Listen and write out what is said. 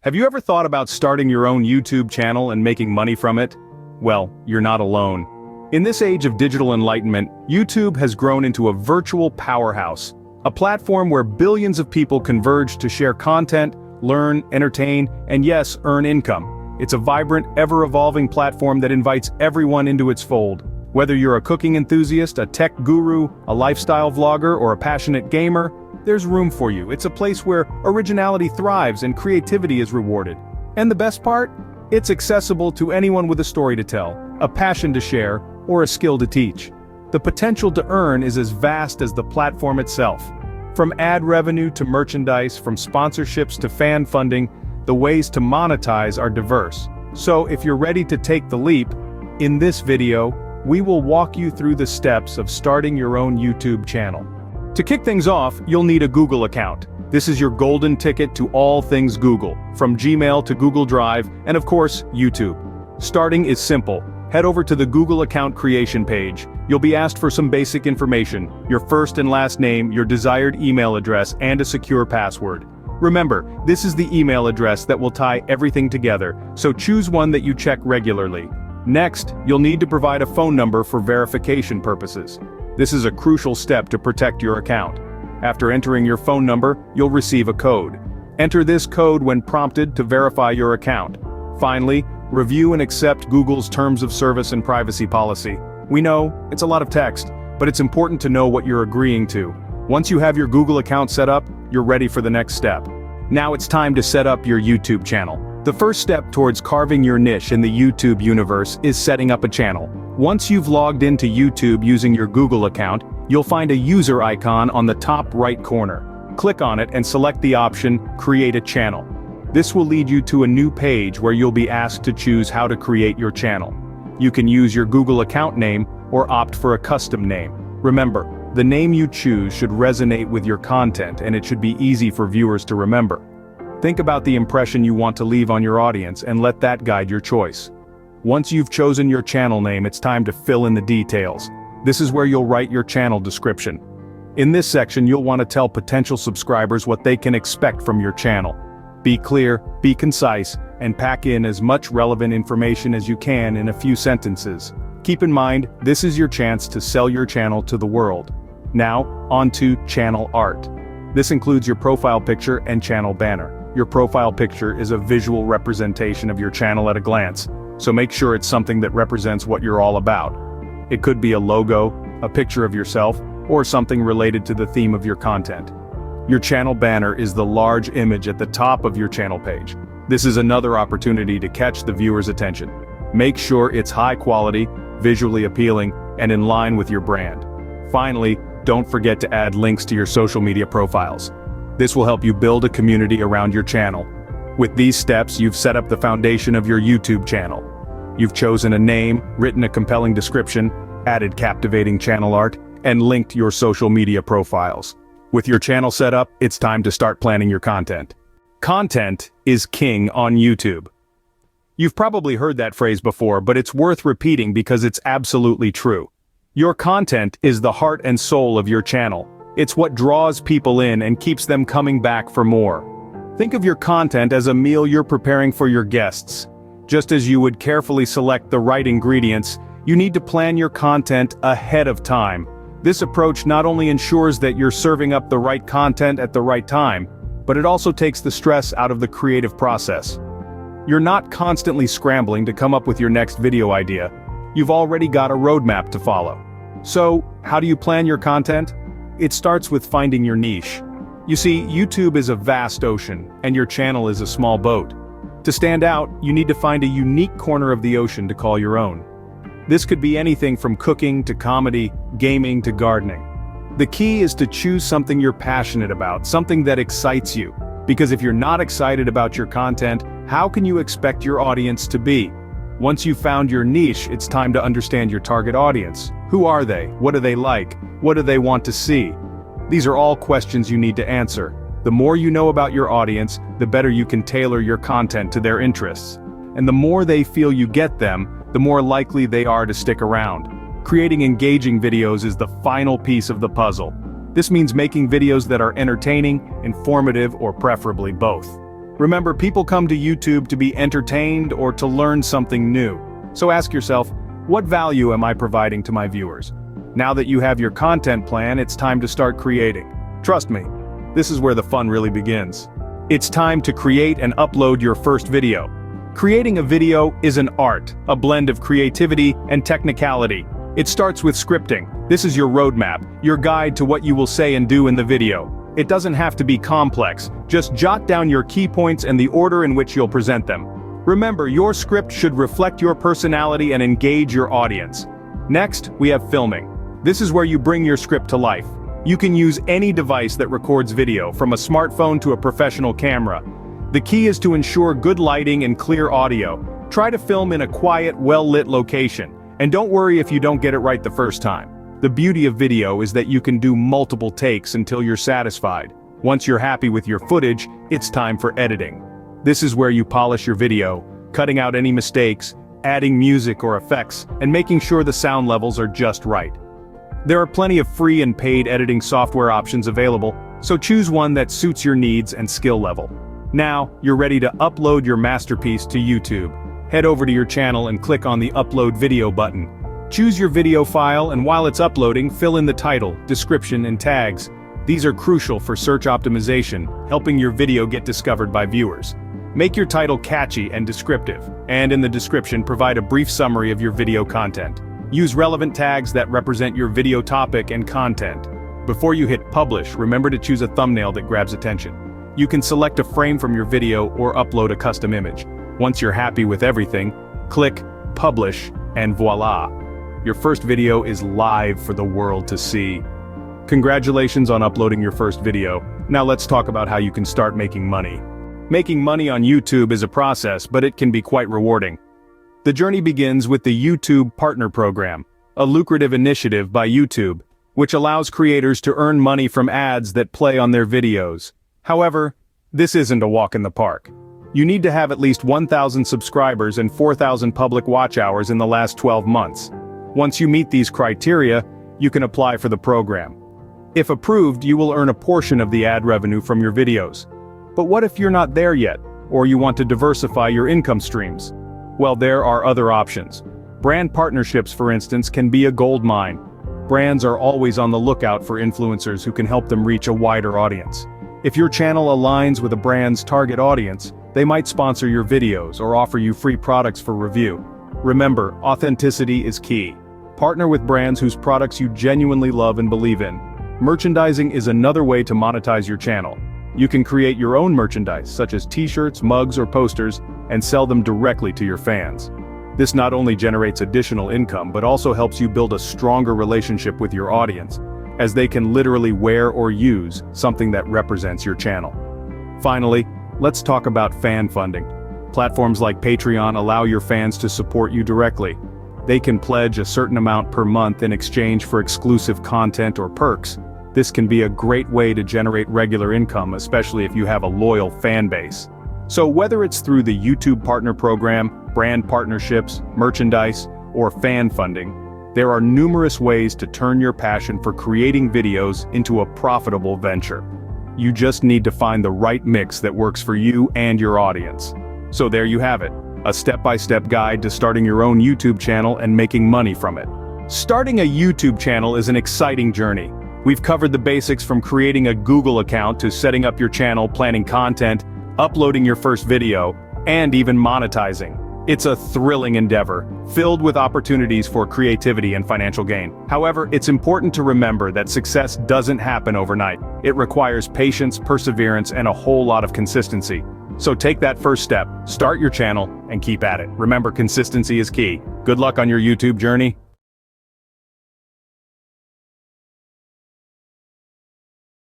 Have you ever thought about starting your own YouTube channel and making money from it? Well, you're not alone. In this age of digital enlightenment, YouTube has grown into a virtual powerhouse, a platform where billions of people converge to share content, learn, entertain, and yes, earn income. It's a vibrant, ever-evolving platform that invites everyone into its fold. Whether you're a cooking enthusiast, a tech guru, a lifestyle vlogger, or a passionate gamer, there's room for you. It's a place where originality thrives and creativity is rewarded. And the best part? It's accessible to anyone with a story to tell, a passion to share, or a skill to teach. The potential to earn is as vast as the platform itself. From ad revenue to merchandise, from sponsorships to fan funding, the ways to monetize are diverse. So if you're ready to take the leap, in this video, we will walk you through the steps of starting your own YouTube channel. To kick things off, you'll need a Google account. This is your golden ticket to all things Google, from Gmail to Google Drive, and of course, YouTube. Starting is simple. Head over to the Google account creation page. You'll be asked for some basic information, your first and last name, your desired email address, and a secure password. Remember, this is the email address that will tie everything together, so choose one that you check regularly. Next, you'll need to provide a phone number for verification purposes. This is a crucial step to protect your account. After entering your phone number, you'll receive a code. Enter this code when prompted to verify your account. Finally, review and accept Google's terms of service and privacy policy. We know, it's a lot of text, but it's important to know what you're agreeing to. Once you have your Google account set up, you're ready for the next step. Now it's time to set up your YouTube channel. The first step towards carving your niche in the YouTube universe is setting up a channel. Once you've logged into YouTube using your Google account, you'll find a user icon on the top right corner. Click on it and select the option, Create a Channel. This will lead you to a new page where you'll be asked to choose how to create your channel. You can use your Google account name or opt for a custom name. Remember, the name you choose should resonate with your content and it should be easy for viewers to remember. Think about the impression you want to leave on your audience and let that guide your choice. Once you've chosen your channel name, it's time to fill in the details. This is where you'll write your channel description. In this section, you'll want to tell potential subscribers what they can expect from your channel. Be clear, be concise, and pack in as much relevant information as you can in a few sentences. Keep in mind, this is your chance to sell your channel to the world. Now, on to channel art. This includes your profile picture and channel banner. Your profile picture is a visual representation of your channel at a glance, so make sure it's something that represents what you're all about. It could be a logo, a picture of yourself, or something related to the theme of your content. Your channel banner is the large image at the top of your channel page. This is another opportunity to catch the viewer's attention. Make sure it's high quality, visually appealing, and in line with your brand. Finally, don't forget to add links to your social media profiles. This will help you build a community around your channel. With these steps, you've set up the foundation of your YouTube channel. You've chosen a name, written a compelling description, added captivating channel art, and linked your social media profiles. With your channel set up, it's time to start planning your content. Content is king on YouTube. You've probably heard that phrase before, but it's worth repeating because it's absolutely true. Your content is the heart and soul of your channel. It's what draws people in and keeps them coming back for more. Think of your content as a meal you're preparing for your guests. Just as you would carefully select the right ingredients, you need to plan your content ahead of time. This approach not only ensures that you're serving up the right content at the right time, but it also takes the stress out of the creative process. You're not constantly scrambling to come up with your next video idea. You've already got a roadmap to follow. So, how do you plan your content? It starts with finding your niche. You see, YouTube is a vast ocean, and your channel is a small boat. To stand out, you need to find a unique corner of the ocean to call your own. This could be anything from cooking to comedy, gaming to gardening. The key is to choose something you're passionate about, something that excites you. Because if you're not excited about your content, how can you expect your audience to be? Once you've found your niche, it's time to understand your target audience. Who are they? What do they like? What do they want to see? These are all questions you need to answer. The more you know about your audience, the better you can tailor your content to their interests. And the more they feel you get them, the more likely they are to stick around. Creating engaging videos is the final piece of the puzzle. This means making videos that are entertaining, informative, or preferably both. Remember, people come to YouTube to be entertained or to learn something new. So ask yourself, what value am I providing to my viewers? Now that you have your content plan, it's time to start creating. Trust me, this is where the fun really begins. It's time to create and upload your first video. Creating a video is an art, a blend of creativity and technicality. It starts with scripting. This is your roadmap, your guide to what you will say and do in the video. It doesn't have to be complex, just jot down your key points and the order in which you'll present them. Remember, your script should reflect your personality and engage your audience. Next, we have filming. This is where you bring your script to life. You can use any device that records video, from a smartphone to a professional camera. The key is to ensure good lighting and clear audio. Try to film in a quiet, well-lit location. And don't worry if you don't get it right the first time. The beauty of video is that you can do multiple takes until you're satisfied. Once you're happy with your footage, it's time for editing. This is where you polish your video, cutting out any mistakes, adding music or effects, and making sure the sound levels are just right. There are plenty of free and paid editing software options available, so choose one that suits your needs and skill level. Now, you're ready to upload your masterpiece to YouTube. Head over to your channel and click on the Upload Video button. Choose your video file, and while it's uploading, fill in the title, description, and tags. These are crucial for search optimization, helping your video get discovered by viewers. Make your title catchy and descriptive, and in the description provide a brief summary of your video content. Use relevant tags that represent your video topic and content. Before you hit publish, remember to choose a thumbnail that grabs attention. You can select a frame from your video or upload a custom image. Once you're happy with everything, click publish, and voila! Your first video is live for the world to see. Congratulations on uploading your first video. Now let's talk about how you can start making money. Making money on YouTube is a process, but it can be quite rewarding. The journey begins with the YouTube Partner Program, a lucrative initiative by YouTube, which allows creators to earn money from ads that play on their videos. However, this isn't a walk in the park. You need to have at least 1,000 subscribers and 4,000 public watch hours in the last 12 months. Once you meet these criteria, you can apply for the program. If approved, you will earn a portion of the ad revenue from your videos. But what if you're not there yet, or you want to diversify your income streams? Well, there are other options. Brand partnerships, for instance, can be a gold mine. Brands are always on the lookout for influencers who can help them reach a wider audience. If your channel aligns with a brand's target audience, they might sponsor your videos or offer you free products for review. Remember, authenticity is key. Partner with brands whose products you genuinely love and believe in. Merchandising is another way to monetize your channel. You can create your own merchandise, such as t-shirts, mugs, or posters, and sell them directly to your fans. This not only generates additional income, but also helps you build a stronger relationship with your audience, as they can literally wear or use something that represents your channel. Finally, let's talk about fan funding. Platforms like Patreon allow your fans to support you directly. They can pledge a certain amount per month in exchange for exclusive content or perks. This can be a great way to generate regular income, especially if you have a loyal fan base. So whether it's through the YouTube Partner Program, brand partnerships, merchandise, or fan funding, there are numerous ways to turn your passion for creating videos into a profitable venture. You just need to find the right mix that works for you and your audience. So there you have it, a step-by-step guide to starting your own YouTube channel and making money from it. Starting a YouTube channel is an exciting journey. We've covered the basics from creating a Google account to setting up your channel, planning content, uploading your first video, and even monetizing. It's a thrilling endeavor, filled with opportunities for creativity and financial gain. However, it's important to remember that success doesn't happen overnight. It requires patience, perseverance, and a whole lot of consistency. So take that first step, start your channel, and keep at it. Remember, consistency is key. Good luck on your YouTube journey.